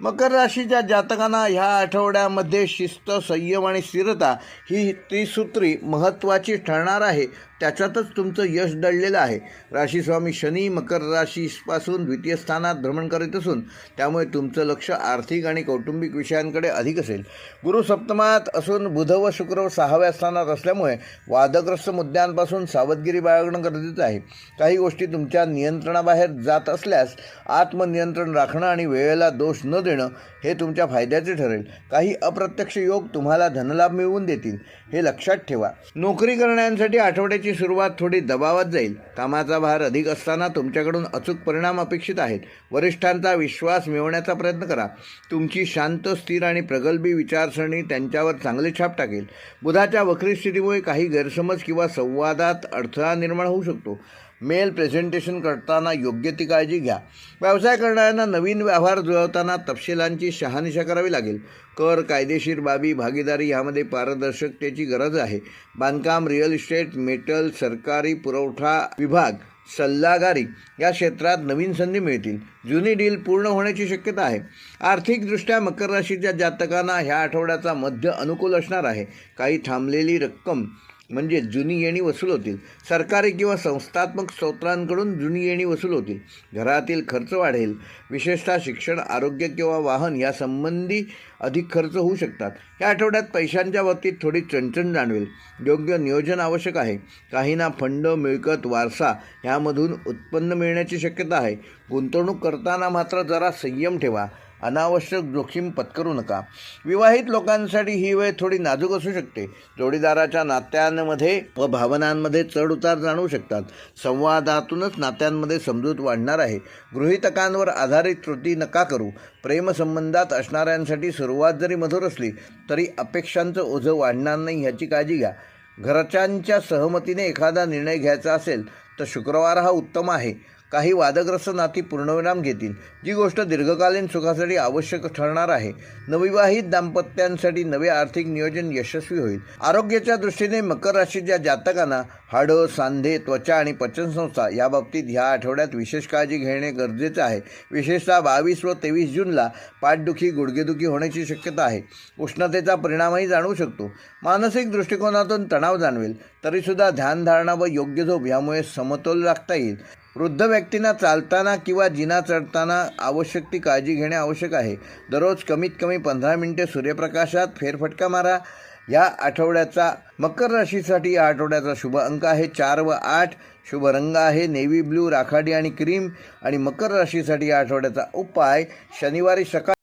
मकर राशीच्या जातकांना ह्या आठवड्यामध्ये शिस्त, संयम आणि स्थिरता ही त्रिसूत्री महत्त्वाची ठरणार आहे. त्याच्यातच तुमचं यश दडलेलं आहे. राशीस्वामी शनी मकर राशीपासून द्वितीय स्थानात भ्रमण करीत असून त्यामुळे तुमचं लक्ष आर्थिक आणि कौटुंबिक विषयांकडे अधिक असेल. गुरु सप्तमात असून बुध व शुक्र 6व्या स्थानात असल्यामुळे वादग्रस्त मुद्द्यांपासून सावधगिरी बाळगणं गरजेचं आहे. काही गोष्टी तुमच्या नियंत्रणाबाहेर जात असल्यास आत्मनियंत्रण राखणं आणि वेळेला दोष न देणं हे तुमच्या फायद्याचे ठरेल. काही अप्रत्यक्ष योग तुम्हाला धनलाभ मिळवून देतील, हे लक्षात ठेवा. नोकरी करण्यासाठी आठवड्याची सुरुवात थोडी दबावात जाईल. कामाचा भार अधिक असताना तुमच्याकडून अचूक परिणाम अपेक्षित आहेत. वरिष्ठांचा विश्वास मिळवण्याचा प्रयत्न करा. तुमची शांत, स्थिर आणि प्रगल्भी विचारसरणी त्यांच्यावर चांगले छाप टाकेल. बुधाच्या वक्री स्थितीमुळे काही गैरसमज किंवा संवादात अडथळा निर्माण होऊ शकतो. मेल प्रेझेंटेशन करताना योग्य ती काळजी घ्या. व्यवसाय करणाऱ्यांना नवीन व्यवहार जुळवताना तपशिलांची शहानिशा करावी लागेल. कर, कायदेशीर बाबी, भागीदारी यामध्ये पारदर्शकतेची गरज आहे. बांधकाम, रिअल इस्टेट, मेटल, सरकारी पुरवठा विभाग, सल्लागारी या क्षेत्रात नवीन संधी मिळतील. जुनी डील पूर्ण होण्याची शक्यता आहे. आर्थिकदृष्ट्या मकर राशीच्या जातकांना ह्या आठवड्याचा मध्य अनुकूल असणार आहे. काही थांबलेली रक्कम म्हणजे जुनी येणी वसूल होतील. सरकारी किंवा संस्थात्मक स्रोतांकडून जुनी येणी वसूल होतील. घरातील खर्च वाढेल. विशेषतः शिक्षण, आरोग्य किंवा वाहन यासंबंधी अधिक खर्च होऊ शकतात. या आठवड्यात पैशांच्या बाबतीत थोडी चणचण जाणवेल. योग्य नियोजन आवश्यक आहे. काहींना फंड, मिळकत, वारसा यामधून उत्पन्न मिळण्याची शक्यता आहे. गुंतवणूक करताना मात्र जरा संयम ठेवा. अनावश्यक जोखीम पत्करू नका. विवाहित लोकांसाठी ही वेळ थोडी नाजूक असू शकते. जोडीदाराच्या नात्यांमध्ये व भावनांमध्ये चढउतार जाणवू शकतात. संवादातूनच नात्यांमध्ये समजूत वाढणार आहे. गृहीतकांवर आधारित कृती नका करू. प्रेमसंबंधात असणाऱ्यांसाठी सुरुवात जरी मधुर असली तरी अपेक्षांचं ओझं वाढणार नाही ह्याची काळजी घ्या. घरच्यांच्या सहमतीने एखादा निर्णय घ्यायचा असेल तर शुक्रवार हा उत्तम आहे. काही वादग्रस्त नाती पूर्णविराम घेतील. जी गोष्ट दीर्घकालीन सुखासाठी आवश्यक ठरणार आहे. नवविवाहित दाम्पत्यांसाठी नवे आर्थिक नियोजन यशस्वी होईल. आरोग्याच्या दृष्टीने मकर राशीच्या जातकांना हाडं, सांधे, त्वचा आणि पचनसंस्था याबाबतीत ह्या आठवड्यात विशेष काळजी घेणे गरजेचे आहे. विशेषतः 22 व 23 जूनला पाठदुखी, गुडघेदुखी होण्याची शक्यता आहे. उष्णतेचा परिणामही जाणवू शकतो. मानसिक दृष्टिकोनातून तणाव जाणवेल. तरीसुद्धा ध्यानधारणा व योग्य झोप यामुळे समतोल राखता येईल. वृद्ध व्यक्तींना चालताना किंवा जिना चढताना आवश्यक ती काळजी घेणे आवश्यक आहे. दररोज कमीत कमी 15 मिनिटे सूर्यप्रकाशात फेरफटका मारा. या आठवड्याचा मकर राशीसाठी या आठवड्याचा शुभ अंक आहे 4 व 8. शुभ रंग आहे नेव्ही ब्लू, राखाडी आणि क्रीम. आणि मकर राशीसाठी या आठवड्याचा उपाय शनिवारी सकाळी